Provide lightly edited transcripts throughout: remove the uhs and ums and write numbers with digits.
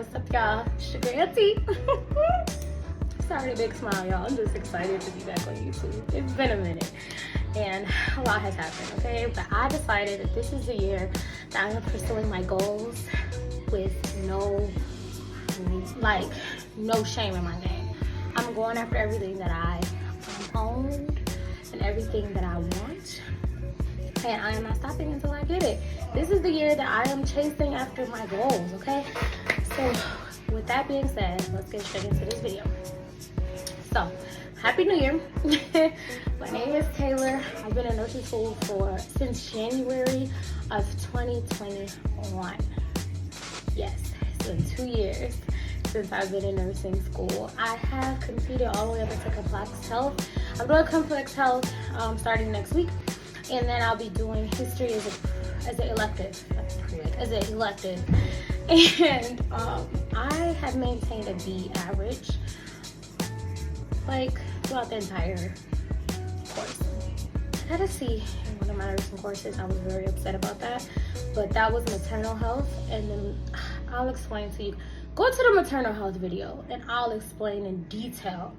What's up, y'all? It's your girl T. Sorry, big smile, y'all. I'm just excited to be back on YouTube. It's been a minute and a lot has happened, okay? But I decided that this is the year that I'm pursuing my goals with no shame in my game. I'm going after everything that I own and everything that I want. And I am not stopping until I get it. This is the year that I am chasing after my goals, okay? So with that being said, let's get straight into this video. So, Happy New Year. My name is Taylor. I've been in nursing school since January of 2021. Yes, it's been 2 years since I've been in nursing school. I have completed all the way up into complex health. I'm doing complex health starting next week. And then I'll be doing history as an elective. And I have maintained a B average, like throughout the entire course. I had a C in one of my nursing courses. I was very upset about that, but that was maternal health. And then I'll explain to you. Go to the maternal health video and I'll explain in detail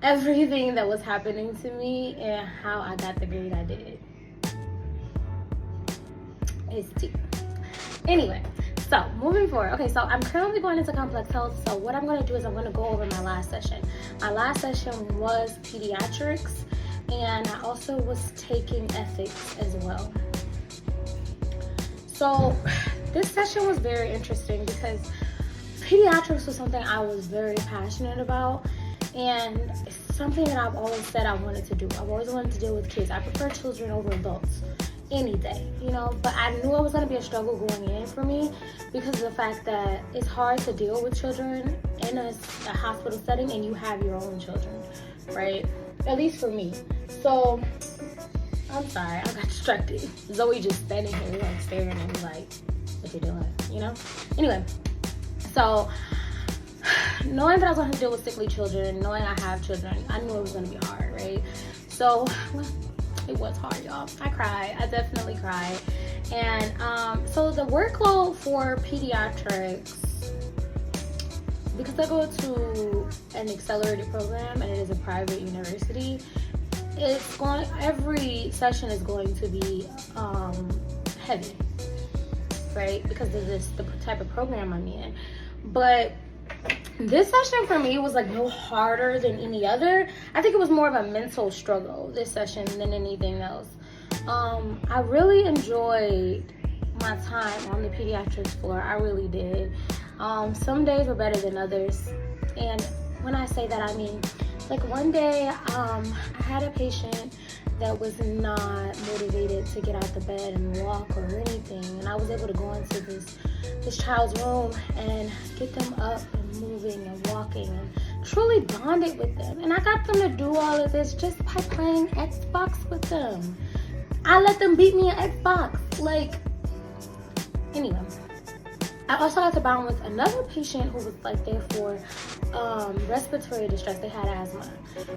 everything that was happening to me and how I got the grade I did. It's T. Anyway, so moving forward. Okay, so I'm currently going into complex health. So what I'm going to do is I'm going to go over my last session. My last session was pediatrics, and I also was taking ethics as well. So this session was very interesting because pediatrics was something I was very passionate about, and it's something that I've always said I wanted to do. I've always wanted to deal with kids. I prefer children over adults any day, you know, but I knew it was going to be a struggle going in for me because of the fact that it's hard to deal with children in a hospital setting and you have your own children, right? At least for me. So I'm sorry, I got distracted. Zoe just standing here like staring at me like, what you doing, you know? Anyway, so knowing that I was going to deal with sickly children, knowing I have children, I knew it was going to be hard, right? So it was hard, y'all. I cried. I definitely cried. And so the workload for pediatrics, because I go to an accelerated program and it is a private university, every session is going to be heavy, right? Because of the type of program I'm in. But this session for me was like no harder than any other. I think it was more of a mental struggle, this session, than anything else. I really enjoyed my time on the pediatrics floor. I really did. Some days were better than others. And when I say that, I mean, like one day I had a patient that was not motivated to get out the bed and walk or anything. And I was able to go into this child's room and get them up and moving and walking and truly bonded with them. And I got them to do all of this just by playing Xbox with them. I let them beat me in Xbox. Anyway. I also got to bond with another patient who was like there for respiratory distress. They had asthma.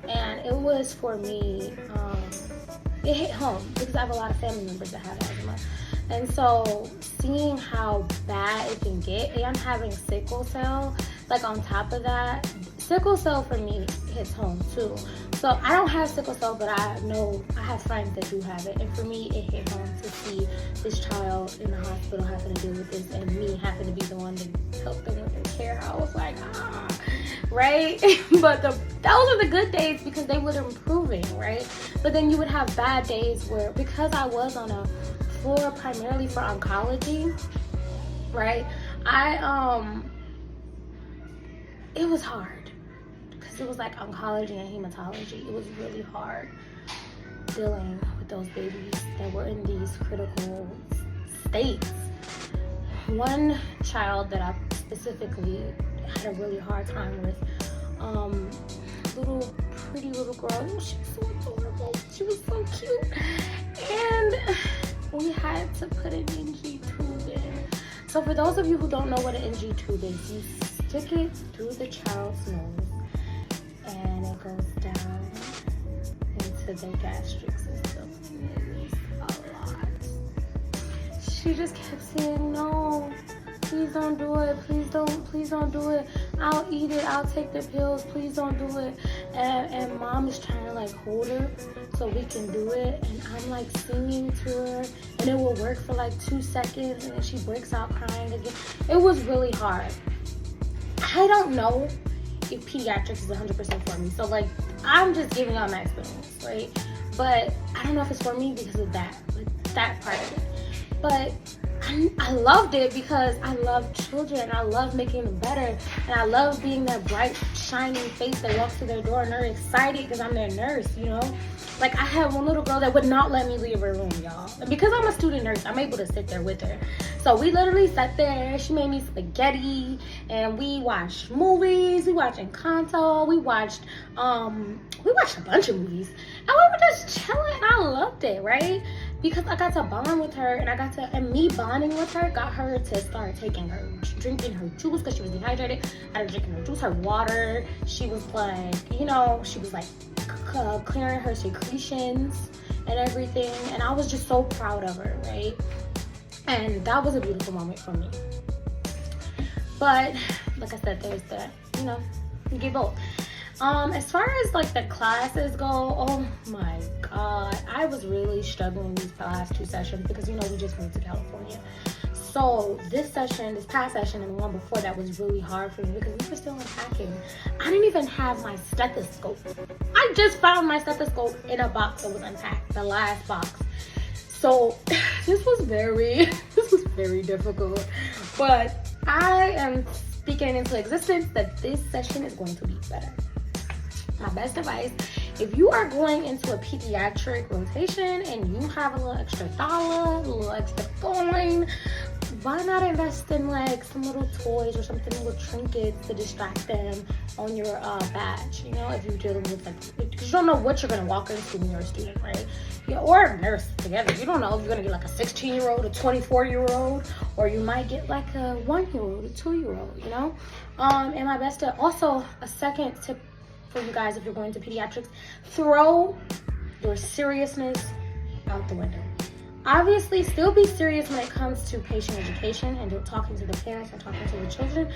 And it was for me, it hit home because I have a lot of family members that have asthma. And so seeing how bad it can get, and I'm having sickle cell, like on top of that, sickle cell for me hits home too. So I don't have sickle cell, but I know I have friends that do have it. And for me, it hit home to see this child in the hospital having to deal with this and me having to be the one to help them with their care. I was like, right? But those are the good days because they were improving, right? But then you would have bad days where, because I was on a floor primarily for oncology, right? It was hard because it was like oncology and hematology. It was really hard dealing with those babies that were in these critical states. One child that I specifically had a really hard time with, pretty little girl. She was so adorable. She was so cute. And we had to put an NG tube in. So for those of you who don't know what an NG tube is, you stick it through the child's nose and it goes down into the gastric system. It is a lot. She just kept saying no. please don't do it. Please don't do it. I'll eat it. I'll take the pills. Please don't do it. And mom is trying to like hold her so we can do it. And I'm like singing to her, and it will work for like 2 seconds, and then she breaks out crying again. It was really hard. I don't know if pediatrics is 100% for me. So like, I'm just giving y'all my experience, right? But I don't know if it's for me because of that, like that part of it. But I loved it because I love children. I love making them better. And I love being that bright, shining face that walks through their door and they're excited because I'm their nurse, you know? Like, I had one little girl that would not let me leave her room, y'all. And because I'm a student nurse, I'm able to sit there with her. So we literally sat there. She made me spaghetti. And we watched movies. We watched Encanto. We watched a bunch of movies. And we were just chilling. I loved it, right? Because I got to bond with her. And me bonding with her got her to start drinking her juice because she was dehydrated. I was drinking her juice, her water. She was like, clearing her secretions and everything, and I was just so proud of her, right? And that was a beautiful moment for me. But like I said, there's that, you get both. As far as like the classes go, oh my god, I was really struggling these last 2 sessions because we just moved to California. So this past session, and the one before that was really hard for me because we were still unpacking. I didn't even have my stethoscope. I just found my stethoscope in a box that was unpacked, the last box. So this was very difficult. But I am speaking into existence that this session is going to be better. My best advice, if you are going into a pediatric rotation and you have a little extra dollar, a little extra coin, why not invest in like some little toys or something, little trinkets to distract them on your badge, if you're dealing with because you don't know what you're going to walk into when you're a student, right? Or a nurse together. You don't know if you're going to get like a 16-year-old, a 24-year-old, or you might get like a 1-year-old, a 2-year-old, And my best tip, also a second tip for you guys if you're going to pediatrics, throw your seriousness out the window. Obviously, still be serious when it comes to patient education and talking to the parents and talking to the children,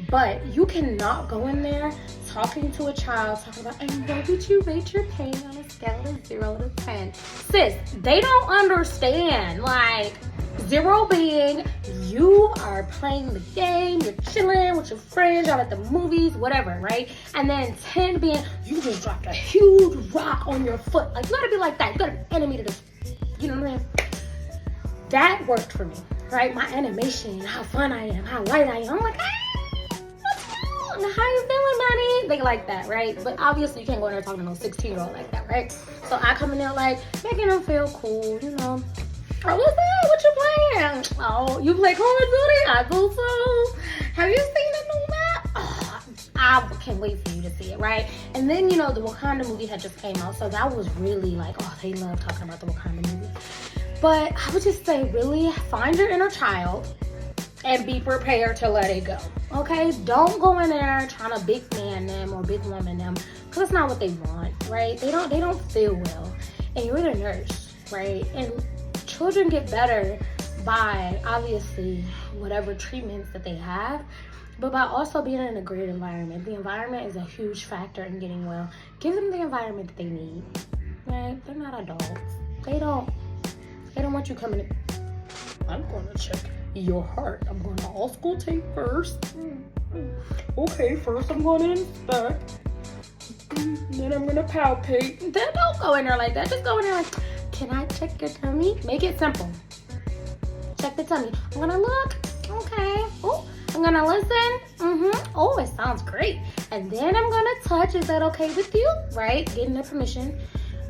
but you cannot go in there talking to a child, talking about, and what would you rate your pain on a scale of 0 to 10? Sis, they don't understand. Like, 0 being you are playing the game, you're chilling with your friends, y'all at the movies, whatever, right? And then 10 being you just dropped a huge rock on your foot. Like, you gotta be like that. You gotta be enemy to this. You know what I mean? That worked for me, right? My animation, how fun I am, how light I am. I'm like, what's wrong? How you feeling, buddy? They like that, right? But obviously, you can't go in there talking to no 16-year-old like that, right? So I come in there like making them feel cool, Oh, what's that? What you playing? Oh, you play Call of Duty? I do so. Have you seen the new map? Oh, I can't wait for you to see it, right? And then, the Wakanda movie had just came out, so that was really like, oh, they love talking about the Wakanda movie. But I would just say, really find your inner child and be prepared to let it go, okay? Don't go in there trying to big man them or big woman them, because that's not what they want, right? They don't feel well, and you're the nurse, right? And children get better by, obviously, whatever treatments that they have, but by also being in a great environment. The environment is a huge factor in getting well. Give them the environment that they need, right? They're not adults. They don't want you coming in. I'm going to check your heart. I'm going to auscultate first. Okay, first I'm going to inspect. Then I'm going to palpate. Then don't go in there like that. Just go in there like, can I check your tummy? Make it simple. Check the tummy. I'm gonna look. Okay. Oh, I'm gonna listen. Oh, it sounds great. And then I'm gonna touch. Is that okay with you? Right? Getting the permission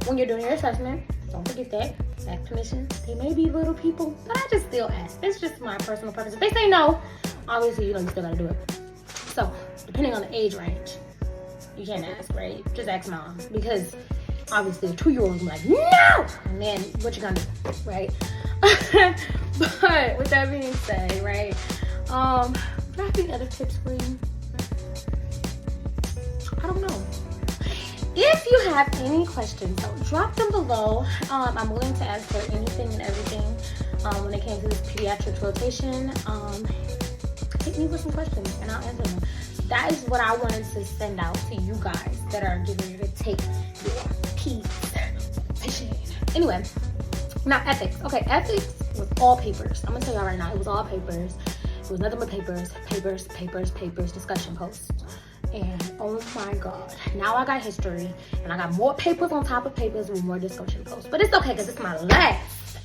when you're doing your assessment. Don't forget that. Ask permission. They may be little people, but I just still ask. It's just my personal preference. If they say no, obviously you still gotta do it. So, depending on the age range, you can't ask, right? Just ask mom, because obviously a 2-year-old will be like, no! And then what you gonna do, right? But with that being said, right? Do I have any other tips for you? I don't know. If you have any questions, drop them below. I'm willing to answer anything and everything when it came to this pediatrics rotation. hit me with some questions and I'll answer them. That is what I wanted to send out to you guys that are getting ready to take your PEDS. Anyway, now ethics. Okay, ethics was all papers. I'm gonna tell y'all right now, it was all papers. It was nothing but papers, discussion posts. And oh my God, now I got history and I got more papers on top of papers with more discussion posts. But it's okay because it's my last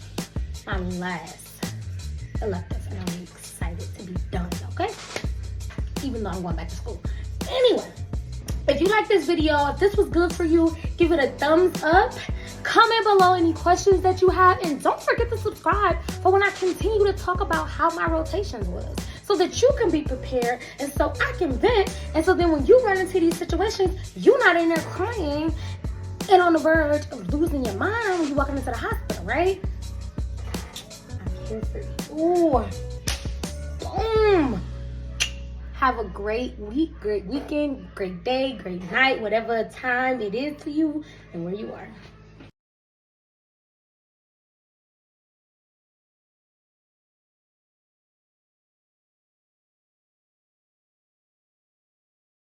elective and I'm excited to be done, okay? Even though I'm going back to school. Anyway, if you like this video, if this was good for you, give it a thumbs up. Comment below any questions that you have, and don't forget to subscribe for when I continue to talk about how my rotations was, so that you can be prepared and so I can vent, and so then when you run into these situations, you're not in there crying and on the verge of losing your mind when you're walking into the hospital, right? I'm here for you. Ooh. Boom. Have a great week, great weekend, great day, great night, whatever time it is for you and where you are.